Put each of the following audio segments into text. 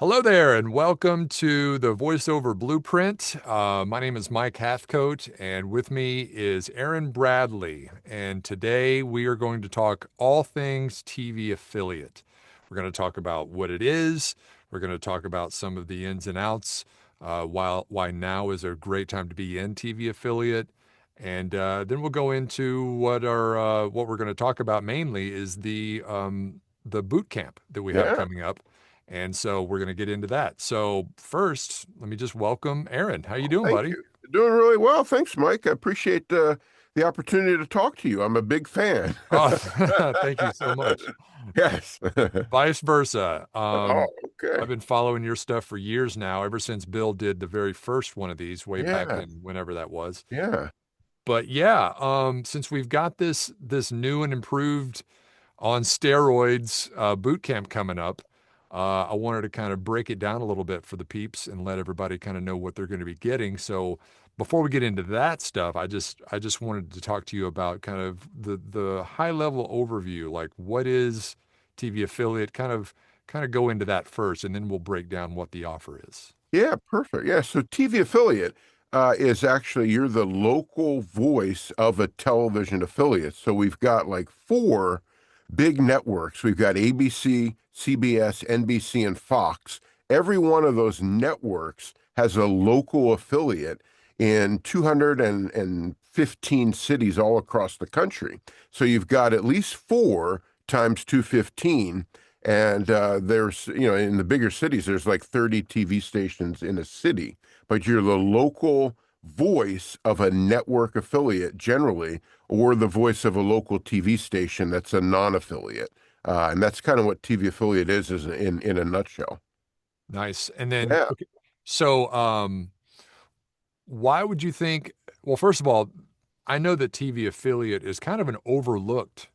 Hello there, and welcome to the VoiceOver Blueprint. My name is Mike Hathcote, and with me is Aaron Bradley. And today we are going to talk all things TV affiliate. We're going to talk about what it is. We're going to talk about some of the ins and outs. Why now is a great time to be in TV affiliate, and then we'll go into what we're going to talk about mainly is the boot camp that we have Yeah, coming up. And so we're going to get into that. So first, let me just welcome Aaron. How you doing, thank buddy? you. Doing really well. Thanks, Mike. I appreciate the opportunity to talk to you. I'm a big fan. Oh, thank you so much. Yes. Vice versa. Oh, I've okay. been following your stuff for years now, ever since Bill did the very first one of these way back Yeah, in whenever that was. yeah, But yeah, since we've got this new and improved on steroids boot camp coming up, I wanted to kind of break it down a little bit for the peeps and let everybody kind of know what they're going to be getting. So before we get into that stuff, I just wanted to talk to you about kind of the high level overview, like what is TV affiliate, kind of go into that first, and then we'll break down what the offer is. yeah. Perfect. Yeah. So TV affiliate is actually you're the local voice of a television affiliate. So we've got like four big networks. We've got ABC, CBS, NBC, and Fox. Every one of those networks has a local affiliate in 215 cities all across the country. So you've got at least four times 215. And in the bigger cities, there's like 30 TV stations in a city, but you're the local voice of a network affiliate generally, or the voice of a local TV station that's a non-affiliate. And that's kind of what TV affiliate is in a nutshell. Nice. And then, Yeah, okay, so why would you think? Well, first of all, I know that TV affiliate is kind of an overlooked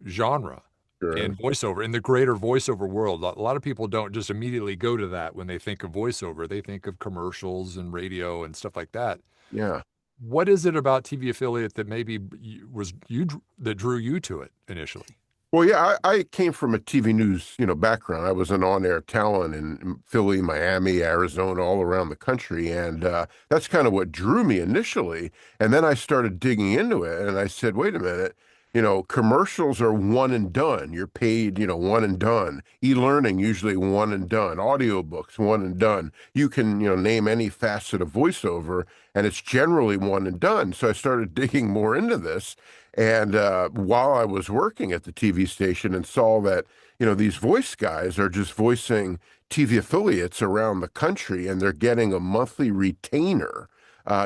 genre sure. in voiceover, in the greater voiceover world. A lot of people don't just immediately go to that when they think of voiceover. They think of commercials and radio and stuff like that. Yeah. What is it about TV affiliate that maybe that drew you to it initially? Well, yeah, I came from a TV news, background. I was an on-air talent in Philly, Miami, Arizona, all around the country, and that's kind of what drew me initially. And then I started digging into it, and I said, "Wait a minute, commercials are one and done. You're paid, one and done. E-learning usually one and done. Audiobooks one and done. You can, name any facet of voiceover, and it's generally one and done." So I started digging more into this. And while I was working at the TV station and saw that, these voice guys are just voicing TV affiliates around the country and they're getting a monthly retainer.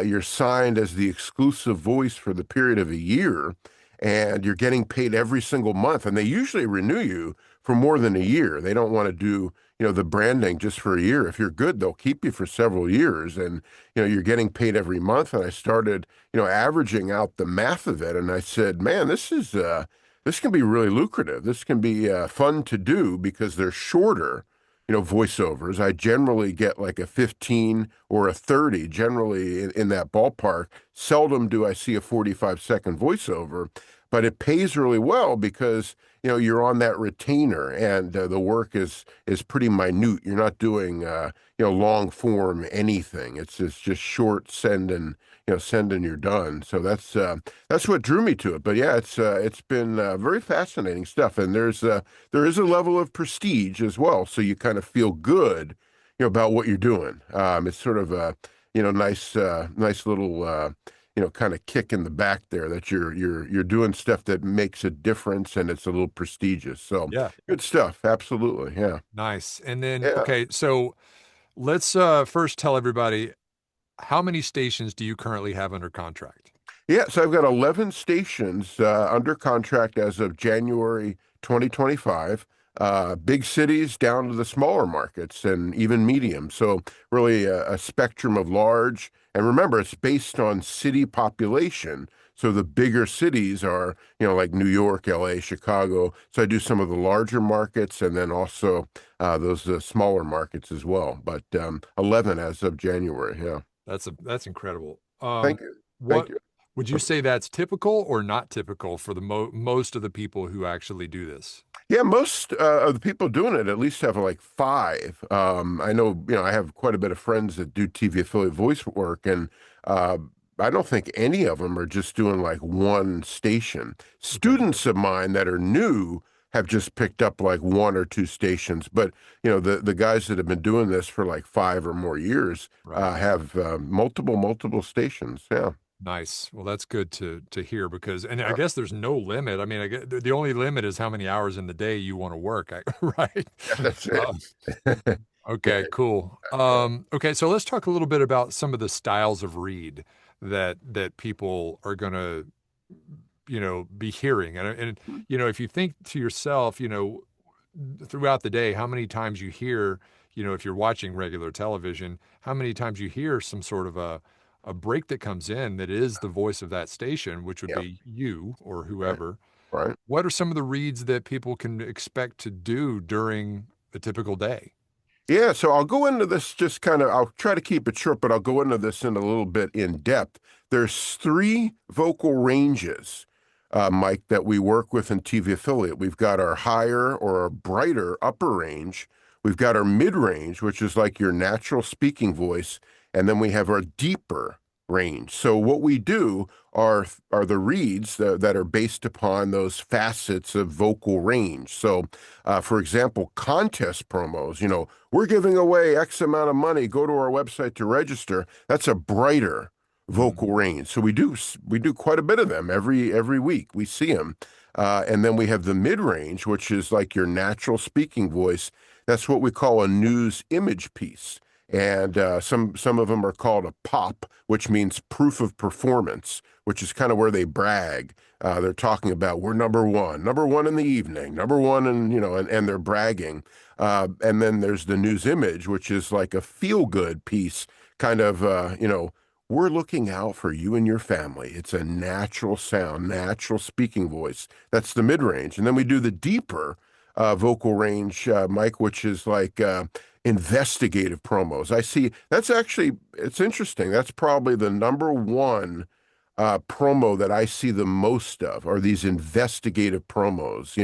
You're signed as the exclusive voice for the period of a year and you're getting paid every single month. And they usually renew you for more than a year. They don't want to do, the branding just for a year. If you're good, they'll keep you for several years. And, you're getting paid every month. And I started averaging out the math of it. And I said, man, this can be really lucrative. This can be fun to do because they're shorter, voiceovers. I generally get like a 15 or a 30, generally in that ballpark. Seldom do I see a 45-second voiceover, but it pays really well because, you're on that retainer and the work is pretty minute. You're not doing, long form anything. It's just short send and send and you're done. So that's what drew me to it. But yeah, it's been very fascinating stuff. And there is a level of prestige as well. So you kind of feel good, about what you're doing. It's sort of a nice little kind of kick in the back there that you're doing stuff that makes a difference and it's a little prestigious. So Yeah, good stuff. Absolutely. Yeah. nice. And then, Yeah. okay, so let's first tell everybody, how many stations do you currently have under contract? Yeah, so I've got 11 stations under contract as of January 2025. Big cities down to the smaller markets and even medium. So really a spectrum of large. And remember, it's based on city population. So the bigger cities are, like New York, LA, Chicago. So I do some of the larger markets and then also those smaller markets as well. But 11 as of January. Yeah. That's incredible. Thank you. Thank What you. would you say that's typical or not typical for the most of the people who actually do this? Yeah, most of the people doing it at least have like five. I know, I have quite a bit of friends that do TV affiliate voice work, and uh, I don't think any of them are just doing like one station. Okay. Students of mine that are new have just picked up like one or two stations, but the guys that have been doing this for like 5 or more years Right. have multiple stations. Yeah, Nice. Well, that's good to hear because, and I yeah, guess there's no limit. I mean, I guess the only limit is how many hours in the day you want to work, right? yeah, that's it. Uh, Yeah, okay, cool. yeah, Okay, so let's talk a little bit about some of the styles of read that people are gonna, be hearing. And if you think to yourself, throughout the day, how many times you hear, if you're watching regular television, how many times you hear some sort of a break that comes in that is the voice of that station, which would yeah, be you or right, whoever. right. What are some of the reads that people can expect to do during a typical day? Yeah, so I'll go into this just kind of, I'll try to keep it short, but I'll go into this in a little bit in depth. There's three vocal ranges, Mike, that we work with in TV affiliate. We've got our higher or our brighter upper range. We've got our mid range, which is like your natural speaking voice. And then we have our deeper range. So what we do are the reads that are based upon those facets of vocal range. So, for example, contest promos, we're giving away X amount of money. Go to our website to register. That's a brighter Mm, vocal range. So we do quite a bit of them every week. We see them, and then we have the mid range, which is like your natural speaking voice. That's what we call a news image piece. And some of them are called a pop, which means proof of performance, which is kind of where they brag. They're talking about we're number one in the evening, number one, and and they're bragging. And then there's the news image, which is like a feel good piece, kind of, we're looking out for you and your family. It's a natural sound, natural speaking voice. That's the mid range. And then we do the deeper vocal range, Mike, which is like investigative promos. I see that's actually, it's interesting. That's probably the number one promo that I see the most of are these investigative promos,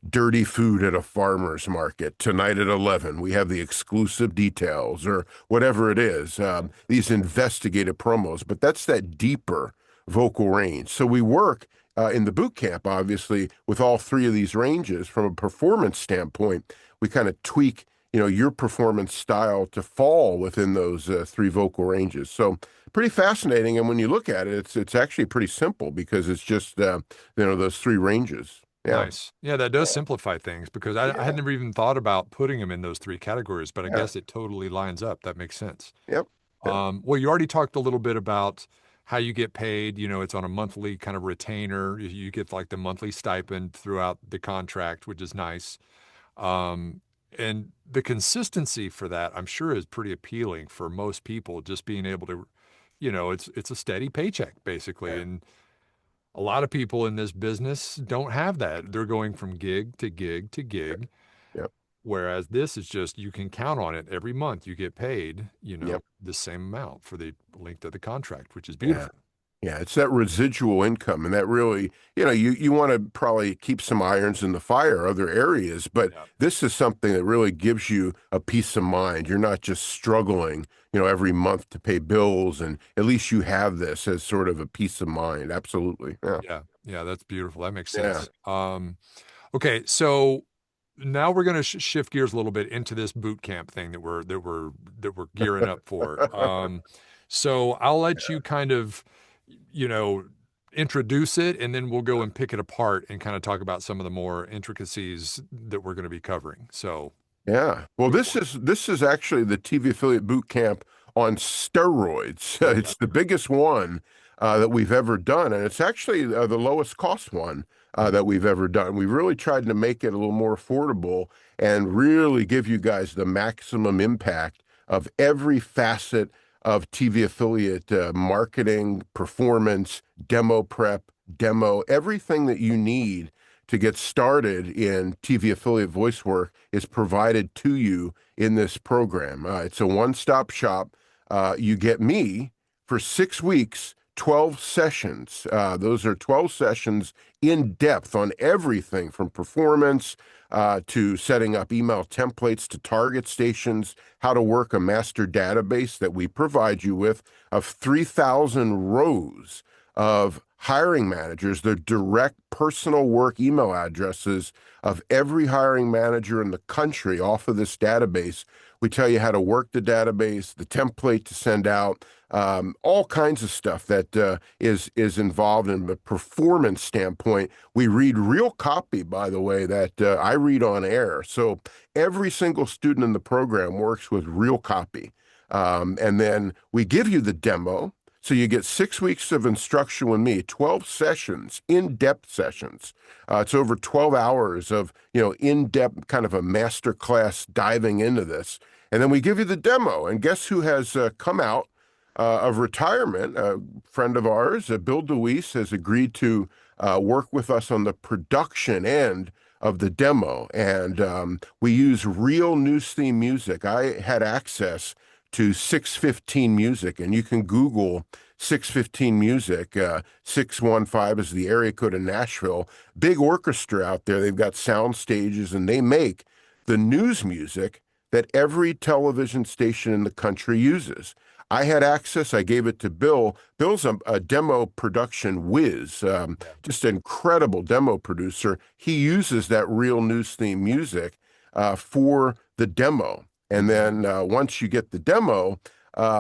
dirty food at a farmer's market tonight at 11. We have the exclusive details or whatever it is, these investigative promos, but that's that deeper vocal range. So we work in the boot camp, obviously, with all three of these ranges from a performance standpoint. We kind of tweak, your performance style to fall within those three vocal ranges. So pretty fascinating. And when you look at it, it's actually pretty simple because it's just those three ranges. Yeah, nice. Yeah, that does simplify things because I had yeah, never even thought about putting them in those three categories, but I yeah, guess it totally lines up. That makes sense. yep, yep, Well, you already talked a little bit about how you get paid. It's on a monthly kind of retainer. You get like the monthly stipend throughout the contract, which is nice. Um, and the consistency for that, I'm sure, is pretty appealing for most people. Just being able to, it's a steady paycheck basically. yeah, And a lot of people in this business don't have that. They're going from gig to gig to yep, gig. yep, Whereas this is just you can count on it every month. You get paid, yep, the same amount for the length of the contract, which is yeah. beautiful. Yeah, it's that residual income, and that really, you want to probably keep some irons in the fire, other areas, but Yeah. this is something that really gives you a peace of mind. You're not just struggling, every month to pay bills, and at least you have this as sort of a peace of mind. Absolutely. Yeah. Yeah. Yeah. That's beautiful. That makes Yeah. sense. Okay. So now we're going to shift gears a little bit into this boot camp thing that we're gearing up for. So I'll let you kind of, you know, introduce it, and then we'll go and pick it apart and kind of talk about some of the more intricacies that we're going to be covering. So Yeah. Well, go this for it. is this is actually the TV affiliate boot camp on steroids. Okay. It's the biggest one that we've ever done, and it's actually the lowest cost one Hmm. that we've ever done. We really tried to make it a little more affordable and really give you guys the maximum impact of every facet of TV affiliate marketing, performance, demo prep, demo, everything that you need to get started in TV affiliate voice work is provided to you in this program. It's a one-stop shop. You get me for 6 weeks 12 sessions. Those are 12 sessions in depth on everything from performance to setting up email templates to target stations, how to work a master database that we provide you with of 3,000 rows of hiring managers, their direct personal work email addresses of every hiring manager in the country off of this database. We tell you how to work the database, the template to send out, all kinds of stuff that is involved in the performance standpoint. We read real copy, by the way, that I read on air. So every single student in the program works with real copy. And then we give you the demo. So you get 6 weeks of instruction with me, 12 sessions, in-depth sessions. It's over 12 hours of, in-depth kind of a master class diving into this. And then we give you the demo. And guess who has come out of retirement? A friend of ours, Bill DeWeese, has agreed to work with us on the production end of the demo. And we use real news theme music. I had access to 615 Music, and you can Google 615 Music. 615 is the area code in Nashville. Big orchestra out there. They've got sound stages, and they make the news music that every television station in the country uses. I had access. I gave it to Bill. Bill's a demo production whiz, just an incredible demo producer. He uses that real news theme music for the demo. And then once you get the demo,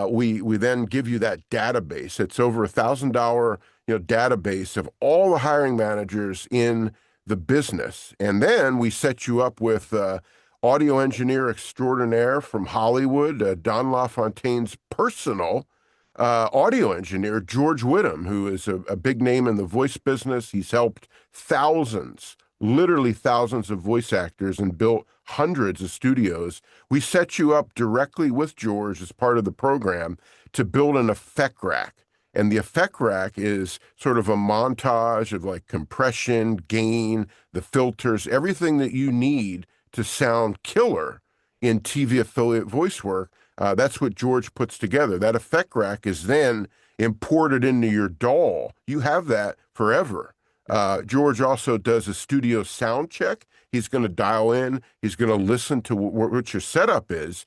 we then give you that database. It's over $1,000 database of all the hiring managers in the business. And then we set you up with audio engineer extraordinaire from Hollywood, Don LaFontaine's personal audio engineer, George Whittam, who is a big name in the voice business. He's helped thousands, literally thousands of voice actors and built hundreds of studios. We set you up directly with George as part of the program to build an effect rack. And the effect rack is sort of a montage of like compression, gain, the filters, everything that you need to sound killer in TV affiliate voice work. That's what George puts together. That effect rack is then imported into your DAW. You have that forever. George also does a studio sound check. He's going to dial in. He's going to listen to what your setup is,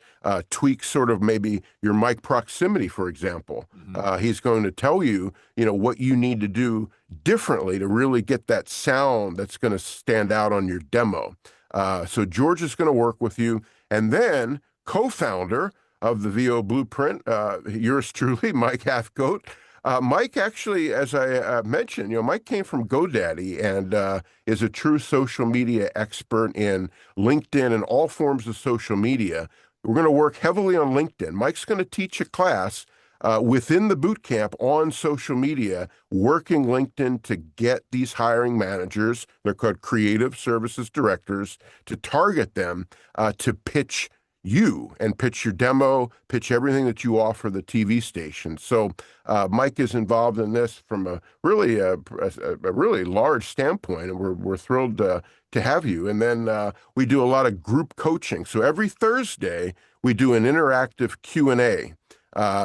tweak sort of maybe your mic proximity, for example. He's going to tell you, what you need to do differently to really get that sound that's going to stand out on your demo. So George is going to work with you. And then co-founder of the VO Blueprint, yours truly, Mike Hathcote. Mike actually, as I mentioned, Mike came from GoDaddy and is a true social media expert in LinkedIn and all forms of social media. We're going to work heavily on LinkedIn. Mike's going to teach a class within the boot camp on social media, working LinkedIn to get these hiring managers, they're called creative services directors, to target them to pitch you and pitch your demo, pitch everything that you offer the TV station. So Mike is involved in this from a really large standpoint, and we're thrilled to have you. And then we do a lot of group coaching. So every Thursday we do an interactive Q&A.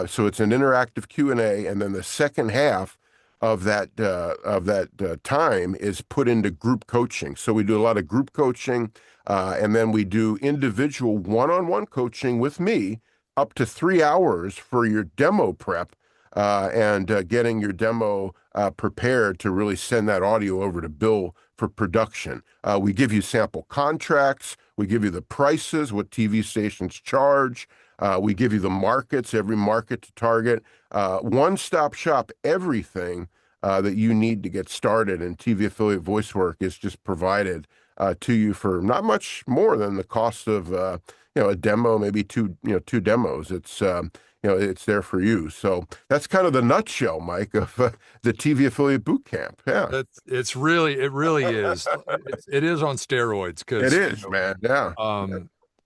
So it's an interactive Q&A, and then the second half of that time is put into group coaching. So we do a lot of group coaching, and then we do individual one-on-one coaching with me up to 3 hours for your demo prep and getting your demo prepared to really send that audio over to Bill for production. We give you sample contracts. We give you the prices, what TV stations charge. We give you the markets, every market to target. One-stop shop, everything that you need to get started in TV affiliate voice work is just provided to you for not much more than the cost of a demo, maybe two demos. It's there for you. So that's kind of the nutshell, Mike, of the TV affiliate boot camp. Yeah, It really is. It is on steroids it because is, man. Yeah.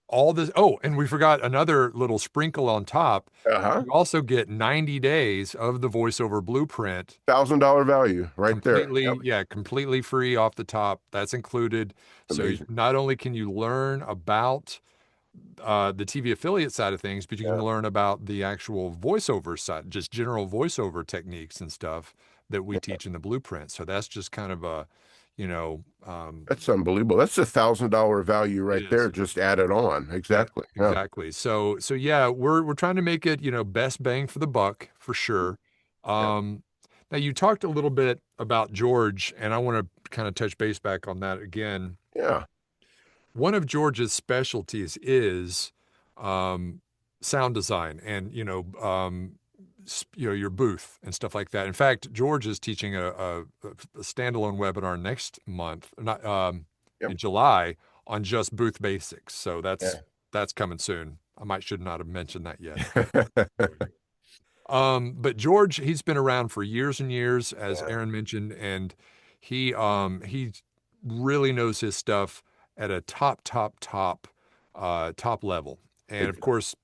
all this. Oh, and we forgot another little sprinkle on top. Uh-huh. You also get 90 days of the voiceover blueprint. $1,000 value right there. Completely, Yep. yeah, completely free off the top. That's included. So Amazing. not only can you learn about the TV affiliate side of things, but you can Yeah. learn about the actual voiceover side, just general voiceover techniques and stuff that we Yeah. teach in the blueprint. So that's just kind of a, you know, That's unbelievable. That's $1,000 value it right there, is. just added on. Yeah, Exactly. Yeah. exactly. So yeah, we're trying to make it, best bang for the buck for sure. Yeah. Um, Now you talked a little bit about George, and I want to kind of touch base back on that again. Yeah. One of George's specialties is um, sound design and your booth and stuff like that. In fact, George is teaching a standalone webinar next month, not Yep. in July, on just booth basics. So Yeah. that's coming soon. I might should not have mentioned that yet, but George, he's been around for years and years, as Yeah. Aaron mentioned, and he really knows his stuff at a top level. And Big of time. course,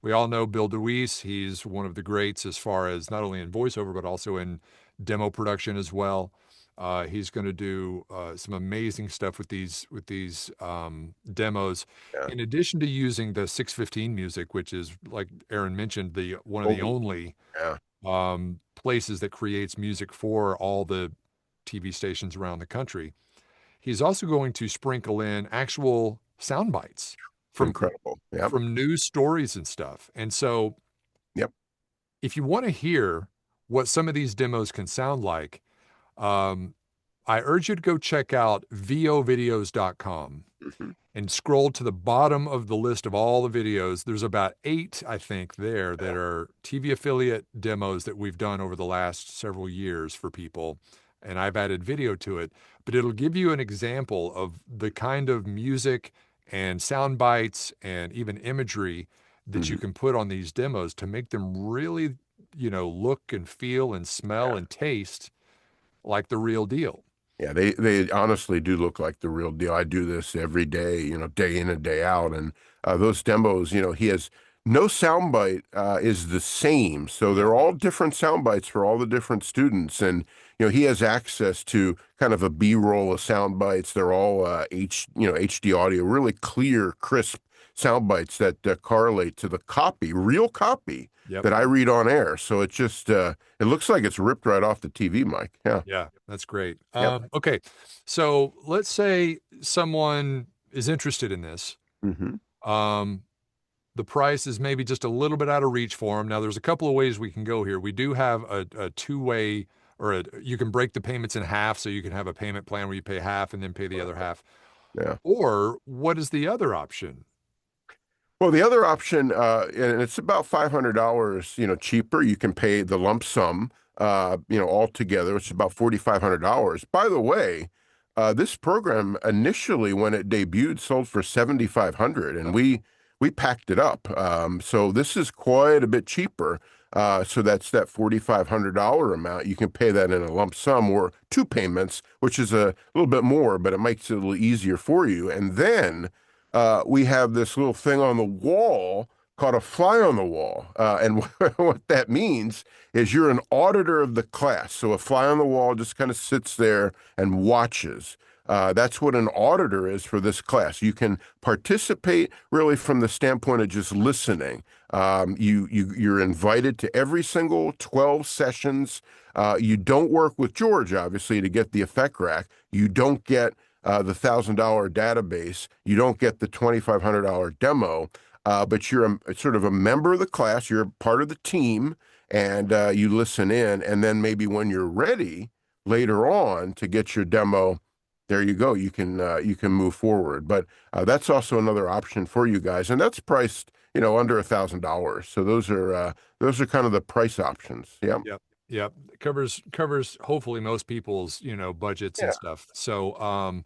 we all know Bill DeWeese. He's one of the greats as far as not only in voiceover but also in demo production as well. He's going to do some amazing stuff with these demos. Yeah. In addition to using the 615 music, which is like Aaron mentioned, the one of the Only. only Yeah. places that creates music for all the TV stations around the country. He's also going to sprinkle in actual sound bites from Incredible. Yep. from news stories and stuff. And so Yep. if you want to hear what some of these demos can sound like, um, I urge you to go check out VOvideos.com Hmm. and scroll to the bottom of the list of all the videos. There's about 8, I think, there that Yeah. are TV affiliate demos that we've done over the last several years for people. And I've added video to it, but it'll give you an example of the kind of music and sound bites and even imagery that you Hmm. can put on these demos to make them really, look and feel and smell Yeah. and taste like the real deal. Yeah, they honestly do look like the real deal. I do this every day, day in and day out. And those demos, he has no soundbite is the same. So Yeah. they're all different sound bites for all the different students. And, he has access to kind of a B-roll of sound bites. They're all HD audio, really clear, crisp sound bites that correlate to the copy, real copy Yep. that I read on air. So it just, it looks like it's ripped right off the TV, Mike. Yeah. Yeah, that's great. Yep. Okay, so let's say someone is interested in this. Hmm. Um, the price is maybe just a little bit out of reach for them. Now, there's a couple of ways we can go here. We do have a two-way, you can break the payments in half, so you can have a payment plan where you pay half and then pay the other half. Yeah. Or what is the other option? Well, the other option, and it's about $500, cheaper. You can pay the lump sum, all together, which is about $4,500. By the way, this program initially, when it debuted, sold for 7,500, and Oh, we packed it up. So this is quite a bit cheaper. So that's that $4,500 amount. You can pay that in a lump sum or two payments, which is a little bit more, but it makes it a little easier for you. And then we have this little thing on the wall called a fly on the wall. And what that means is you're an auditor of the class. So a fly on the wall just kind of sits there and watches. That's what an auditor is for this class. You can participate really from the standpoint of just listening. You're invited to every single 12 sessions. You don't work with George, obviously, to get the effect rack. You don't get the $1,000 database. You don't get the $2,500 demo, but you're sort of a member of the class. You're part of the team, and you listen in. And then maybe when you're ready later on to get your demo, there you go. You can move forward. But that's also another option for you guys, and that's priced under $1,000. So those are kind of the price options. Yeah. yep, yep. Covers hopefully most people's budgets and Yeah. stuff. So,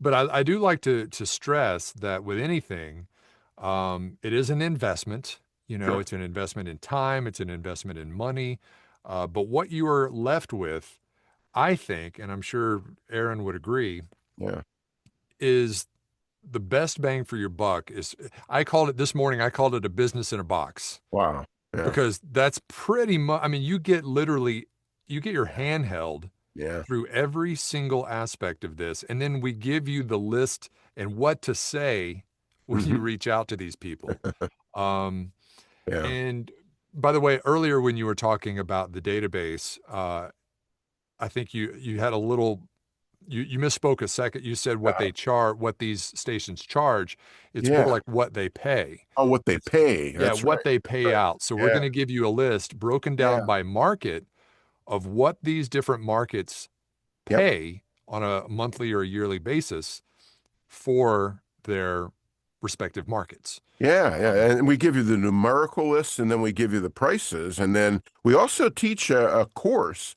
but I do like to stress that with anything, it is an investment. Sure. It's an investment in time, it's an investment in money. But what you are left with, I think, and I'm sure Aaron would agree, Yeah. is the best bang for your buck is I called it this morning, I called it a business in a box Wow. Yeah. because that's pretty much, I mean, you get your hand held Yeah. through every single aspect of this. And then we give you the list and what to say when you Hmm. reach out to these people. Um, Yeah. and by the way, earlier when you were talking about the database, I think you had a little you misspoke a second. You said what Uh, they charge, what these stations charge. It's more yeah. like what they pay. Oh, what they It's pay. yeah, That's what right. they That's pay right. out. So we're Yeah. going to give you a list broken down Yeah. by market of what these different markets Yep. pay on a monthly or a yearly basis for their respective markets. Yeah, yeah, Um, and we give you the numerical list, and then we give you the prices, and then we also teach a course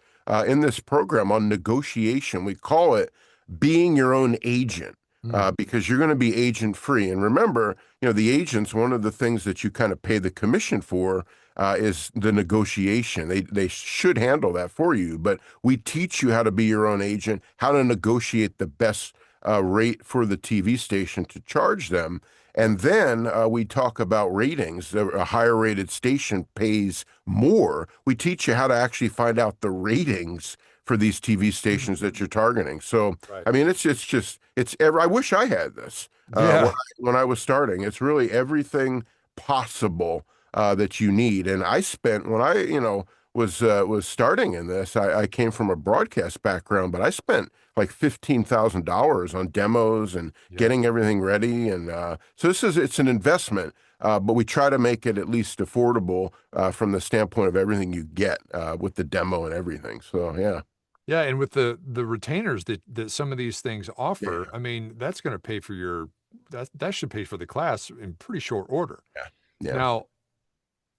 in this program on negotiation. We call it being your own agent mm, because you're going to be agent free. And remember, the agents. One of the things that you kind of pay the commission for is the negotiation. They should handle that for you, but we teach you how to be your own agent, how to negotiate the best rate for the TV station to charge them. yep. And then we talk about ratings. A higher rated station pays more. We teach you how to actually find out the ratings for these TV Mm, stations that you're targeting. So, right. I mean, I wish I had this Yeah. when I was starting. It's really everything possible that you need. And I spent when I, was starting in this. I came from a broadcast background, but I spent like $15,000 on demos and Yep. getting everything ready. And so it's an investment, but we try to make it at least affordable from the standpoint of everything you get with the demo and everything. So yeah, Yeah, and with the retainers that some of these things offer, yeah, I mean, that's going to pay for your that should pay for the class in pretty short order. yeah, yeah, Now,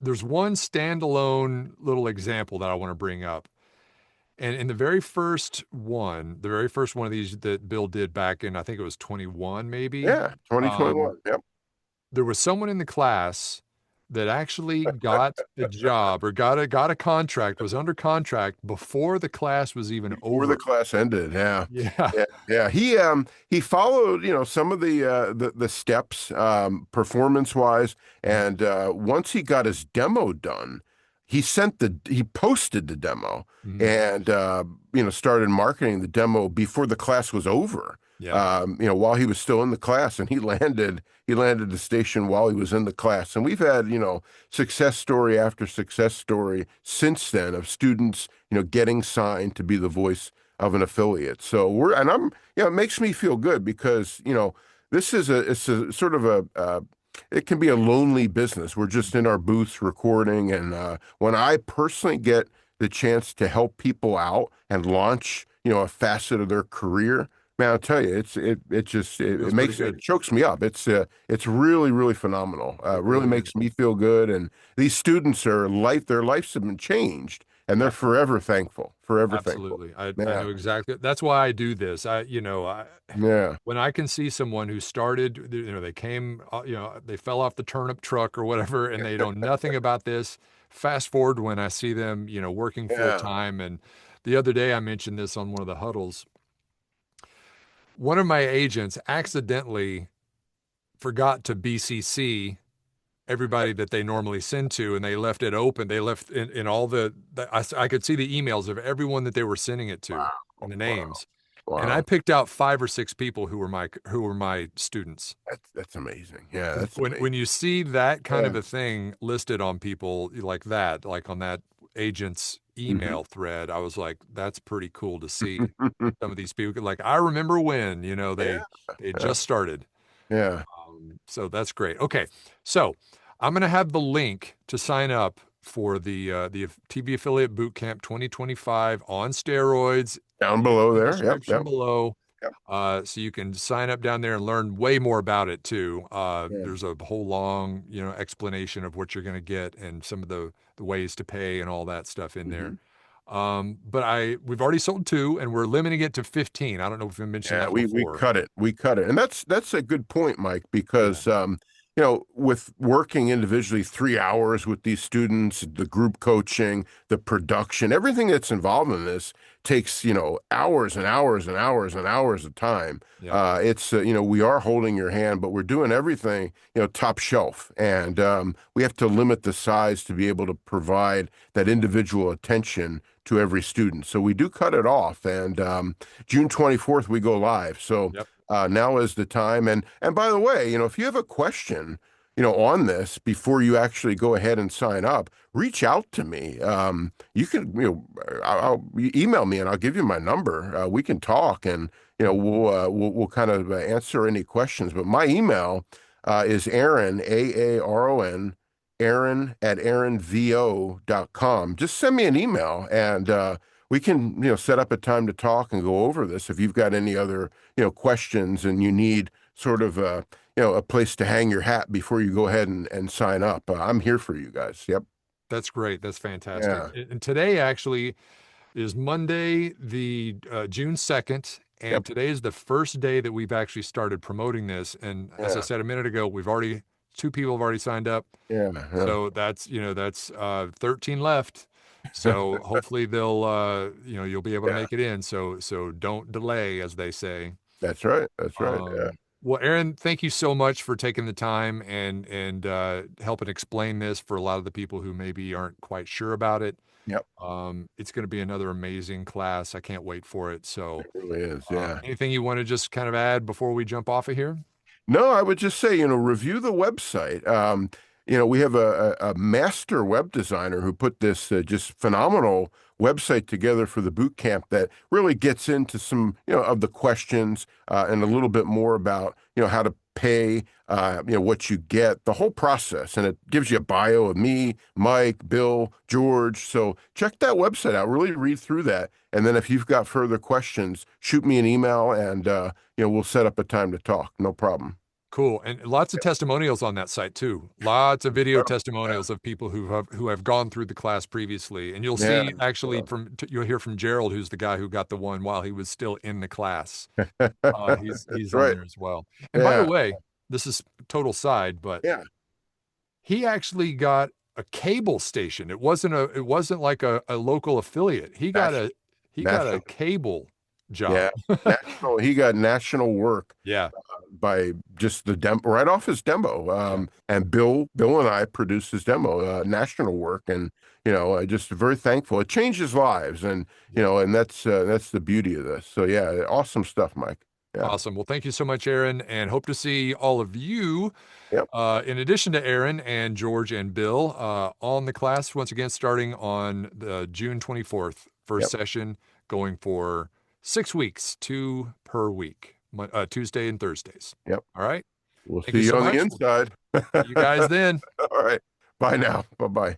there's one standalone little example that I want to bring up. And in the very first one of these that Bill did back in, I think it was 21 maybe, yeah. um, 2021. Yep. there was someone in the class that actually got a job or got a contract, was under contract before the class was even Before the over. class ended. Yeah. Yeah. Yeah, yeah. He followed, some of the steps performance wise, Mhm. and once he got his demo done, he posted the demo Mhm. and started marketing the demo before the class was over. Yeah. While he was still in the class, and he landed the station while he was in the class. And we've had, success story after success story since then of students, getting signed to be the voice of an affiliate. So it makes me feel good because, it's a sort of it can be a lonely business. We're just in our booths recording. And when I personally get the chance to help people out and launch, a facet of their career, man, I'll tell you, Feels pretty it good. chokes me up. It's really, really phenomenal. It Really really makes is. me feel good. And these students their lives have been changed, and they're Yep. forever thankful. Forever thankful. Absolutely. I Yeah. know exactly. That's why I do this. Yeah. When I can see someone who started, they came, they fell off the turnip truck or whatever, and they know nothing about this. Fast forward when I see them, working full Yeah. time. And the other day I mentioned this on one of the huddles. One of my agents accidentally forgot to BCC everybody that they normally send to, and they left it open. They left in all I could see the emails of everyone that they were sending it to and Wow. the Wow. names. And I Wow. picked out 5 or 6 people who were my students. That's amazing. Yeah, Because that's when amazing. you see that kind Yeah. of a thing listed on people like that, like on that agent's Hmm. email thread, I was like, that's pretty cool to see. Some of these people, like I remember when, Yeah. they Yeah. just started. Yeah. So that's great. Okay, so I'm going to have the link to sign up for the TV Affiliate Bootcamp 2025 on steroids Down in below the there. Yep. description Yep. below. Yep. So you can sign up down there and learn way more about it too. Yeah. There's a whole long, explanation of what you're going to get and some of the ways to pay and all that stuff in there. Hmm. But we've already sold 2 and we're limiting it to 15. I don't know if we mentioned Yeah, that we before. cut it. We cut it. And that's a good point, Mike, Yeah. because with working individually 3 hours with these students, the group coaching, the production, everything that's involved in this takes, hours and hours and hours and hours of time. Yep. We are holding your hand, but we're doing everything, top shelf. And we have to limit the size to be able to provide that individual attention to every student. So we do cut it off. And June 24th, we go live. So Yep. Now is the time. And by the way, if you have a question, on this before you actually go ahead and sign up, reach out to me. You can, you email me and I'll give you my number. We can talk and we'll kind of answer any questions. But my email is Aaron, Aaron, Aaron at aaronvo.com. Just send me an email and we can, set up a time to talk and go over this. If you've got any other, questions and you need sort of a place to hang your hat before you go ahead and sign up. I'm here for you guys. Yep. That's great. That's fantastic. Yeah. And today actually is Monday, the June 2nd, and Yep. today is the first day that we've actually started promoting this. And as I Yeah. said a minute ago, we've already two people have already signed up. Yeah. Yeah. So that's 13 left. So hopefully they'll you'll be able to Yeah. make it in. So don't delay, as they say. That's right. That's right. Yeah. Well, Aaron, thank you so much for taking the time and helping explain this for a lot of the people who maybe aren't quite sure about it. Yep. It's going to be another amazing class. I can't wait for it. So, It really is. Yeah. anything you want to just kind of add before we jump off of here? No, I would just say, review the website. We have a master web designer who put this just phenomenal website together for the boot camp that really gets into some, of the questions and a little bit more about, how to pay, what you get, the whole process. And it gives you a bio of me, Mike, Bill, George. So check that website out, really read through that. And then if you've got further questions, shoot me an email and, we'll set up a time to talk. No problem. Cool. And lots of testimonials on that site too. Lots of video Yeah. testimonials of people who have gone through the class previously. And you'll Yeah. see actually you'll hear from Gerald, who's the guy who got the one while he was still in the class. He's That's on right. there as well. And by the Yeah. way, this is total side, but Yeah. he actually got a cable station. It wasn't like a local affiliate. He got National. a he got a National. cable Yeah. job. National. He got national work Yeah. by just the demo right off his demo. Yeah. And Bill and I produced his demo, national work, and just very thankful. It changes lives, and Yeah. and that's the beauty of this. So yeah, awesome stuff, Mike. Yeah. Awesome. Well, thank you so much, Aaron, and hope to see all of you, Yep. in addition to Aaron and George and Bill, on the class once again starting on the June 24th, first Yep. session, going for 6 weeks, two per week, Tuesday and Thursdays. Yep. All right. We'll Thank see you you so on the much. We'll inside. see you guys then. All right. Bye now. Bye bye.